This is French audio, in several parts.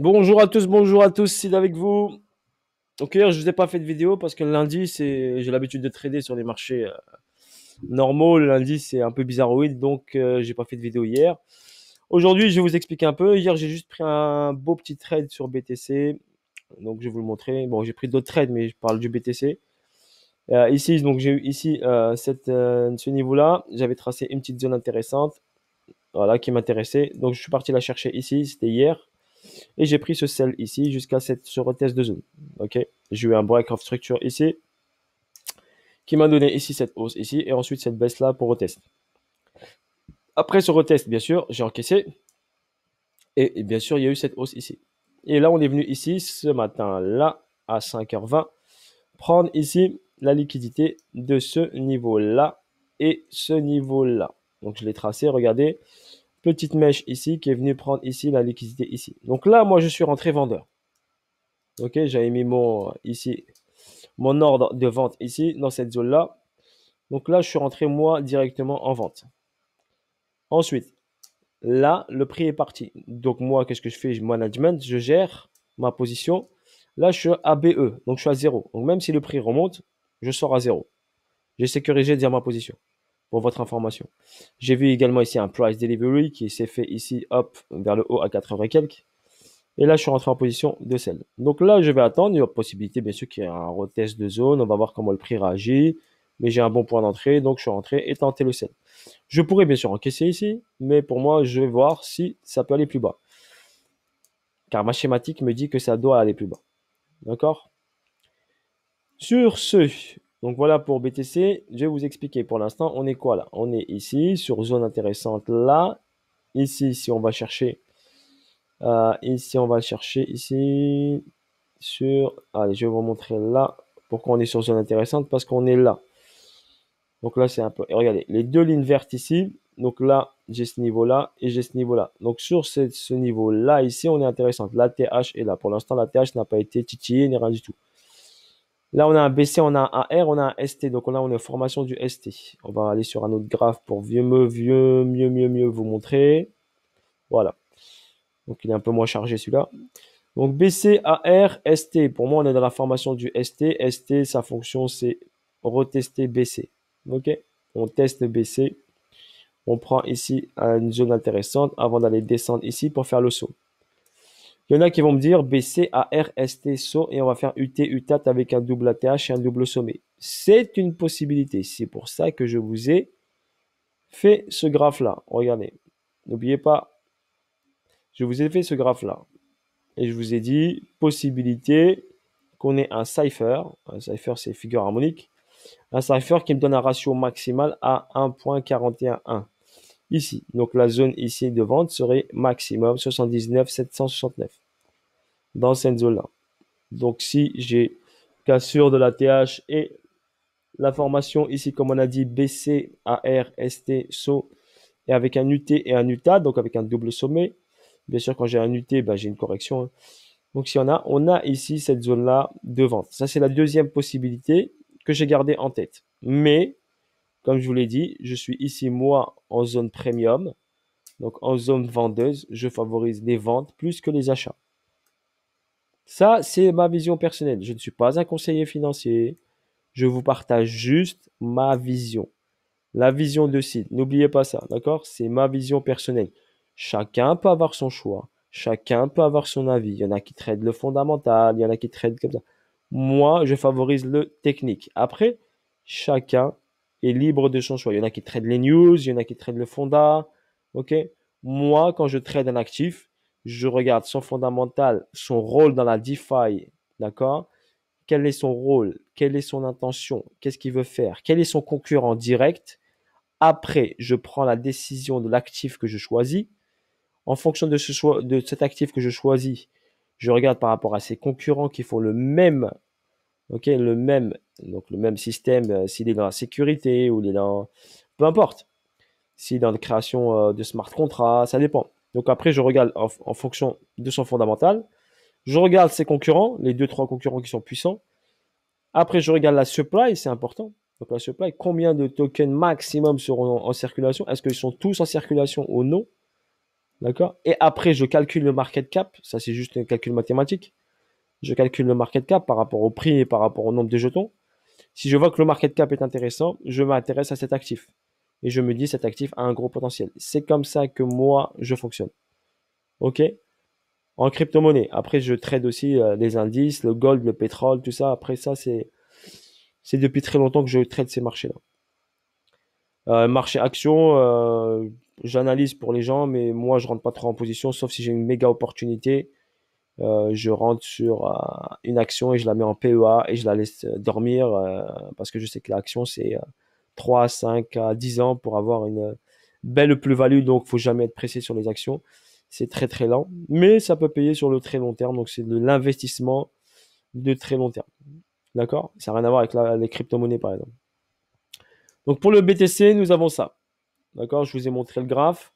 Bonjour à tous, c'est avec vous. Donc hier, je vous ai pas fait de vidéo parce que le lundi, j'ai l'habitude de trader sur les marchés normaux. Le lundi, c'est un peu bizarroïde, donc j'ai pas fait de vidéo hier. Aujourd'hui, je vais vous expliquer un peu. Hier, j'ai juste pris un beau petit trade sur BTC. Donc, je vais vous le montrer. Bon, j'ai pris d'autres trades, mais je parle du BTC. Ici, donc j'ai eu ici ce niveau-là. J'avais tracé une petite zone intéressante, voilà, qui m'intéressait. Donc, je suis parti la chercher ici. C'était hier. Et j'ai pris ce sell ici jusqu'à ce retest de zone. Ok. J'ai eu un break of structure ici qui m'a donné ici cette hausse ici et ensuite cette baisse là pour retest. Après ce retest, bien sûr, j'ai encaissé et bien sûr, il y a eu cette hausse ici. Et là, on est venu ici ce matin là à 5h20 prendre ici la liquidité de ce niveau là et ce niveau là. Donc je l'ai tracé, regardez, petite mèche ici qui est venue prendre ici la liquidité ici. Donc là, moi, je suis rentré vendeur. Ok, j'avais mis mon ordre de vente ici, dans cette zone-là. Donc là, je suis rentré moi directement en vente. Ensuite, là, le prix est parti. Donc moi, qu'est-ce que je fais? Management, je gère ma position. Là, je suis à BE, donc je suis à zéro. Donc même si le prix remonte, je sors à zéro. J'ai sécurisé déjà ma position, pour votre information. J'ai vu également ici un price delivery qui s'est fait ici, hop, vers le haut à 80 et quelques. Et là, je suis rentré en position de sell. Donc là, je vais attendre. Il y a possibilité, bien sûr, qu'il y ait un retest de zone. On va voir comment le prix réagit. Mais j'ai un bon point d'entrée, donc je suis rentré et tenter le sell. Je pourrais bien sûr encaisser ici, mais pour moi, je vais voir si ça peut aller plus bas. Car ma schématique me dit que ça doit aller plus bas. D'accord? Sur ce, donc voilà pour BTC. Je vais vous expliquer. Pour l'instant, on est quoi là? On est ici, sur zone intéressante là. Ici, si on va chercher ici, on va chercher ici sur. Allez, je vais vous montrer là pourquoi on est sur zone intéressante parce qu'on est là. Donc là, c'est un peu. Et regardez, les deux lignes vertes ici. Donc là, j'ai ce niveau-là et j'ai ce niveau-là. Donc sur ce niveau-là, ici, on est intéressant. La TH est là. Pour l'instant, la TH n'a pas été titillée ni rien du tout. Là, on a un BC, on a un AR, on a un ST. Donc là, on est en formation du ST. On va aller sur un autre graphe pour mieux vous montrer. Voilà. Donc il est un peu moins chargé celui-là. Donc BC, AR, ST. Pour moi, on est dans la formation du ST. ST, sa fonction, c'est retester BC. OK? On teste BC. On prend ici une zone intéressante avant d'aller descendre ici pour faire le saut. Il y en a qui vont me dire BC, AR, ST, saut et on va faire UT, UTAT avec un double ATH et un double sommet. C'est une possibilité. C'est pour ça que je vous ai fait ce graphe-là. Regardez. N'oubliez pas, je vous ai fait ce graphe-là. Et je vous ai dit, possibilité qu'on ait un cipher. Un cipher, c'est figure harmonique. Un cipher qui me donne un ratio maximal à 1.411. Ici. Donc la zone ici de vente serait maximum 79 769. Dans cette zone-là. Donc si j'ai cassure de la TH et la formation ici, comme on a dit, BC, AR, ST, SO, et avec un UT et un UTA, donc avec un double sommet. Bien sûr, quand j'ai un UT, ben, j'ai une correction, hein. Donc, si on a ici cette zone-là de vente. Ça, c'est la deuxième possibilité que j'ai gardée en tête. Mais, comme je vous l'ai dit, je suis ici, moi, en zone premium. Donc, en zone vendeuse, je favorise les ventes plus que les achats. Ça, c'est ma vision personnelle. Je ne suis pas un conseiller financier. Je vous partage juste ma vision. La vision de site. N'oubliez pas ça, d'accord? C'est ma vision personnelle. Chacun peut avoir son choix. Chacun peut avoir son avis. Il y en a qui traitent le fondamental, il y en a qui traitent comme ça. Moi, je favorise le technique. Après, chacun est libre de son choix. Il y en a qui traitent les news, il y en a qui traitent le fonda. OK? Moi, quand je trade un actif, je regarde son fondamental, son rôle dans la DeFi, d'accord? Quel est son rôle? Quelle est son intention? Qu'est-ce qu'il veut faire? Quel est son concurrent direct? Après, je prends la décision de l'actif que je choisis. En fonction de cet actif que je choisis, je regarde par rapport à ses concurrents qui font le même, ok, donc le même système, s'il est dans la sécurité ou il est dans, peu importe, s'il est dans la création de smart contracts, ça dépend. Donc après, je regarde en fonction de son fondamental. Je regarde ses concurrents, les deux, trois concurrents qui sont puissants. Après, je regarde la supply, c'est important. Donc la supply, combien de tokens maximum seront en circulation? Est-ce qu'ils sont tous en circulation ou non? D'accord? Et après, je calcule le market cap. Ça, c'est juste un calcul mathématique. Je calcule le market cap par rapport au prix et par rapport au nombre de jetons. Si je vois que le market cap est intéressant, je m'intéresse à cet actif. Et je me dis, cet actif a un gros potentiel. C'est comme ça que moi, je fonctionne. OK? En crypto-monnaie. Après, je trade aussi les indices, le gold, le pétrole, tout ça. Après, ça, c'est depuis très longtemps que je trade ces marchés-là. Marché action, j'analyse pour les gens, mais moi, je rentre pas trop en position, sauf si j'ai une méga opportunité. Je rentre sur une action et je la mets en PEA et je la laisse dormir parce que je sais que l'action, c'est 3, 5 à 10 ans pour avoir une belle plus-value. Donc, faut jamais être pressé sur les actions. C'est très, très lent, mais ça peut payer sur le très long terme. Donc, c'est de l'investissement de très long terme. D'accord? Ça n'a rien à voir avec les crypto-monnaies, par exemple. Donc, pour le BTC, nous avons ça. D'accord? Je vous ai montré le graphe.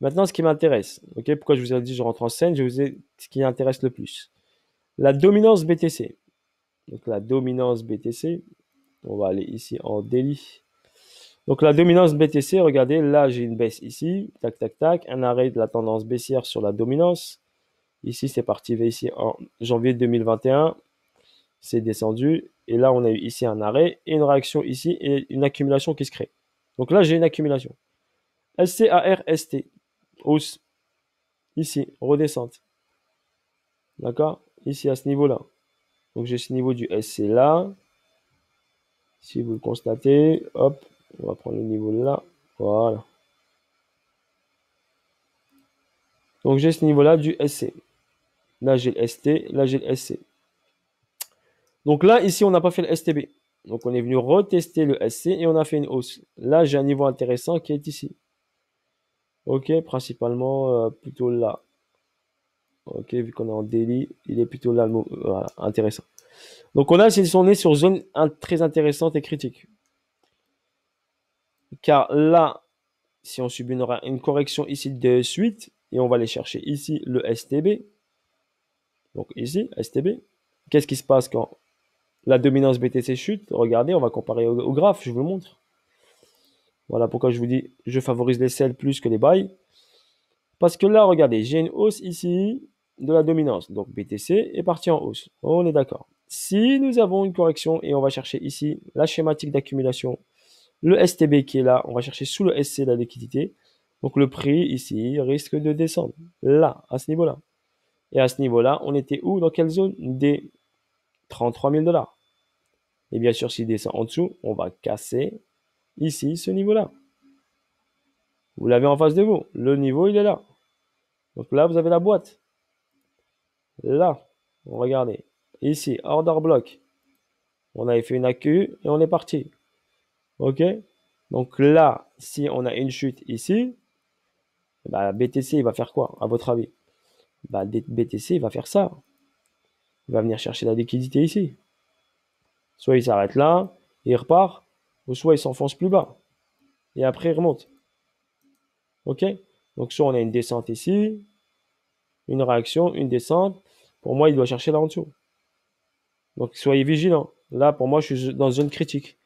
Maintenant, ce qui m'intéresse, ok? Pourquoi je vous ai dit je rentre en scène? Je vous ai ce qui intéresse le plus. La dominance BTC. Donc, la dominance BTC. On va aller ici en daily. Donc, la dominance BTC, regardez, là, j'ai une baisse ici. Tac, tac, tac. Un arrêt de la tendance baissière sur la dominance. Ici, c'est parti ici en janvier 2021. C'est descendu. Et là, on a eu ici un arrêt et une réaction ici et une accumulation qui se crée. Donc là, j'ai une accumulation. SCARST. Hausse. Ici, redescente. D'accord? Ici, à ce niveau-là. Donc, j'ai ce niveau du SC là. Si vous le constatez, hop, on va prendre le niveau là. Voilà. Donc, j'ai ce niveau-là du SC. Là, j'ai le ST. Là, j'ai le SC. Donc là, ici, on n'a pas fait le STB. Donc, on est venu retester le SC et on a fait une hausse. Là, j'ai un niveau intéressant qui est ici. Ok, principalement plutôt là. Ok, vu qu'on est en daily, il est plutôt là, voilà, intéressant. Donc on est sur zone très intéressante et critique. Car là, si on subit une correction ici de suite, et on va aller chercher ici le STB. Donc ici, STB. Qu'est-ce qui se passe quand la dominance BTC chute? Regardez, on va comparer au graphe, je vous le montre. Voilà pourquoi je vous dis, je favorise les sells plus que les buy. Parce que là, regardez, j'ai une hausse ici de la dominance. Donc BTC est parti en hausse. On est d'accord. Si nous avons une correction et on va chercher ici la schématique d'accumulation, le STB qui est là, on va chercher sous le SC la liquidité. Donc le prix ici risque de descendre. Là, à ce niveau-là. Et à ce niveau-là, on était où? Dans quelle zone? Des 33 000 $. Et bien sûr, s'il descend en dessous, on va casser ici ce niveau-là. Vous l'avez en face de vous. Le niveau, il est là. Donc là, vous avez la boîte. Là, regardez. Ici, order block. On avait fait une AQ et on est parti. OK? Donc là, si on a une chute ici, bah, BTC, il va faire quoi, à votre avis? Bah, BTC, il va faire ça. Il va venir chercher la liquidité ici. Soit il s'arrête là, il repart, ou soit il s'enfonce plus bas. Et après, il remonte. OK? Donc, soit on a une descente ici, une réaction, une descente. Pour moi, il doit chercher là en dessous. Donc, soyez vigilants. Là, pour moi, je suis dans zone critique.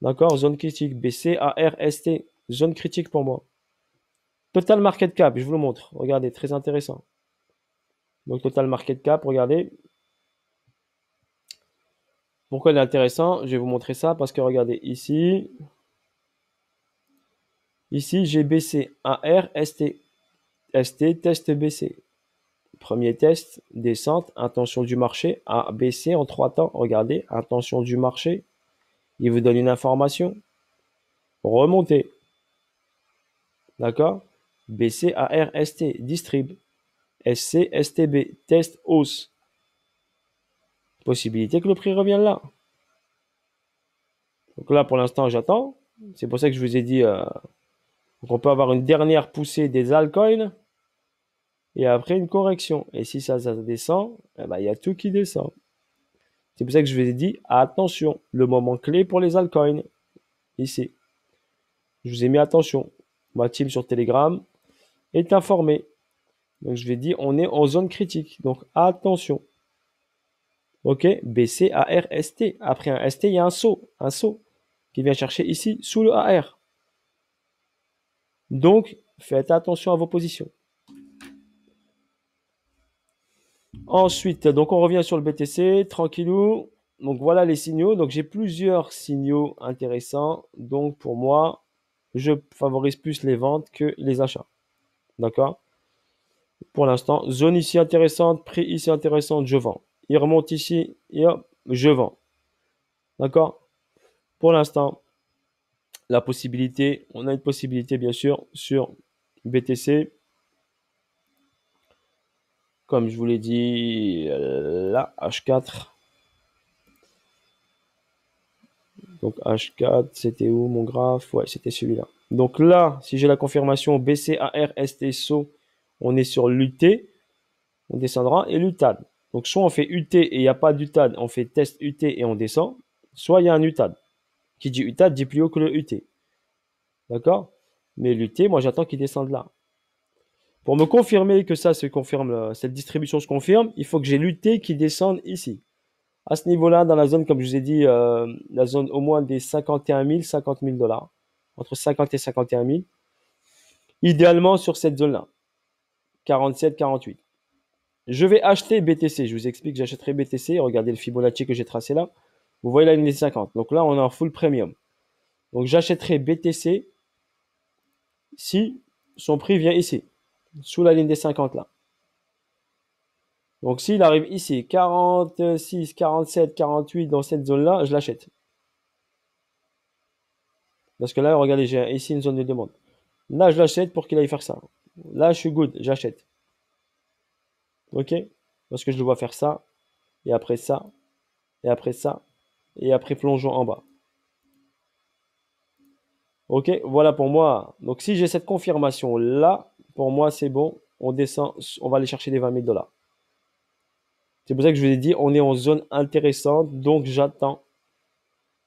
D'accord? Zone critique. BCARST. Zone critique pour moi. Total market cap, je vous le montre. Regardez, très intéressant. Donc, total market cap, regardez. Pourquoi il est intéressant? Je vais vous montrer ça parce que regardez ici. Ici, j'ai baissé AR, ST. ST, test BC. Premier test, descente, intention du marché, A, BC en 3 temps. Regardez, intention du marché. Il vous donne une information. Remontez. D'accord? BC, AR, ST, distrib. SC, STB, test, hausse. Possibilité que le prix revienne là. Donc là, pour l'instant, j'attends. C'est pour ça que je vous ai dit qu'on peut avoir une dernière poussée des altcoins et après une correction. Et si ça descend, eh ben, il y a tout qui descend. C'est pour ça que je vous ai dit, attention, le moment clé pour les altcoins, ici. Je vous ai mis attention. Ma team sur Telegram est informée. Donc je vous ai dit, on est en zone critique. Donc attention. OK? BC, AR, ST. Après un ST, il y a un saut. Un saut qui vient chercher ici, sous le AR. Donc, faites attention à vos positions. Ensuite, donc on revient sur le BTC, tranquillou. Donc voilà les signaux. Donc j'ai plusieurs signaux intéressants. Donc pour moi, je favorise plus les ventes que les achats. D'accord? Pour l'instant, zone ici intéressante, prix ici intéressant, je vends. Il remonte ici et hop, je vends. D'accord? Pour l'instant, la possibilité, on a une possibilité bien sûr sur BTC. Comme je vous l'ai dit, là, H4. Donc H4, c'était où mon graphe? Ouais, c'était celui-là. Donc là, si j'ai la confirmation BCAR, STSO, on est sur l'UT, on descendra, et l'UTAD. Donc soit on fait UT et il n'y a pas d'UTAD, on fait test UT et on descend, soit il y a un UTAD. Qui dit UTAD dit plus haut que le UT. D'accord? Mais l'UT, moi j'attends qu'il descende là. Pour me confirmer que ça se confirme, cette distribution se confirme, il faut que j'ai l'UT qui descende ici. À ce niveau-là, dans la zone, comme je vous ai dit, la zone au moins des 51 000, 50 000 dollars. Entre 50 et 51 000. Idéalement sur cette zone-là. 47, 48. Je vais acheter BTC. Je vous explique, j'achèterai BTC. Regardez le Fibonacci que j'ai tracé là. Vous voyez la ligne des 50. Donc là, on est en full premium. Donc j'achèterai BTC si son prix vient ici. Sous la ligne des 50 là. Donc s'il arrive ici, 46, 47, 48 dans cette zone-là, je l'achète. Parce que là, regardez, j'ai ici une zone de demande. Là, je l'achète pour qu'il aille faire ça. Là, je suis good, j'achète. Ok? Parce que je le vois faire ça, et après ça, et après ça, et après plongeons en bas. Ok? Voilà pour moi. Donc si j'ai cette confirmation là, pour moi c'est bon. On descend, on va aller chercher les 20 000 dollars. C'est pour ça que je vous ai dit, on est en zone intéressante, donc j'attends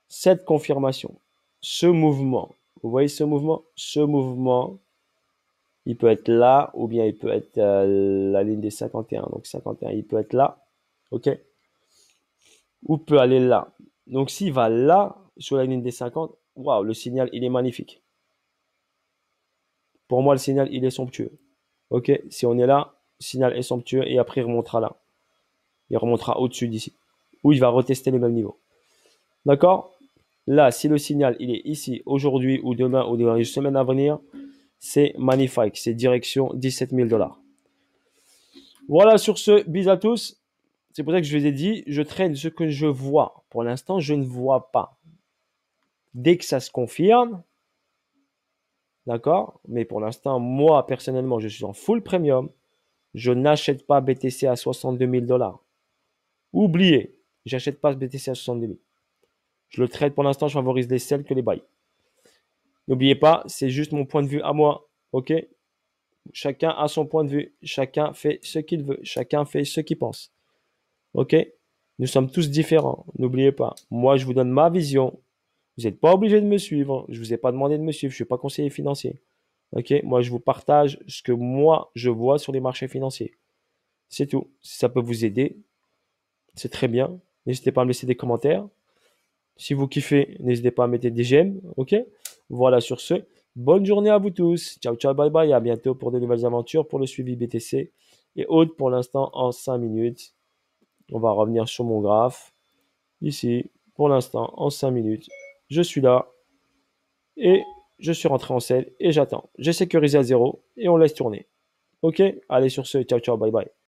cette confirmation, ce mouvement. Vous voyez ce mouvement? Ce mouvement, il peut être là, ou bien il peut être la ligne des 51. Donc 51, il peut être là. OK? Ou peut aller là. Donc s'il va là, sur la ligne des 50, waouh, le signal, il est magnifique. Pour moi, le signal, il est somptueux. OK? Si on est là, le signal est somptueux et après, il remontera là. Il remontera au-dessus d'ici. Ou il va retester les mêmes niveaux. D'accord? Là, si le signal, il est ici, aujourd'hui ou demain ou dans les semaines à venir, c'est magnifique. C'est direction 17 000 dollars. Voilà, sur ce, bis à tous. C'est pour ça que je vous ai dit, je traîne ce que je vois. Pour l'instant, je ne vois pas. Dès que ça se confirme, d'accord? Mais pour l'instant, moi, personnellement, je suis en full premium. Je n'achète pas BTC à 62 000 dollars. Oubliez, j'achète pas BTC à 62 000. Je le trade pour l'instant, je favorise les sells que les buys. N'oubliez pas, c'est juste mon point de vue à moi. OK? Chacun a son point de vue. Chacun fait ce qu'il veut. Chacun fait ce qu'il pense. OK? Nous sommes tous différents. N'oubliez pas. Moi, je vous donne ma vision. Vous n'êtes pas obligé de me suivre. Je ne vous ai pas demandé de me suivre. Je ne suis pas conseiller financier. OK? Moi, je vous partage ce que moi, je vois sur les marchés financiers. C'est tout. Si ça peut vous aider, c'est très bien. N'hésitez pas à me laisser des commentaires. Si vous kiffez, n'hésitez pas à mettre des j'aime. OK? Voilà, sur ce, bonne journée à vous tous. Ciao, ciao, bye bye. À bientôt pour de nouvelles aventures, pour le suivi BTC. Et autres pour l'instant en 5 minutes. On va revenir sur mon graphe. Ici, pour l'instant, en 5 minutes. Je suis là. Et je suis rentré en selle et j'attends. J'ai sécurisé à 0 et on laisse tourner. OK? Allez, sur ce, ciao, ciao, bye bye.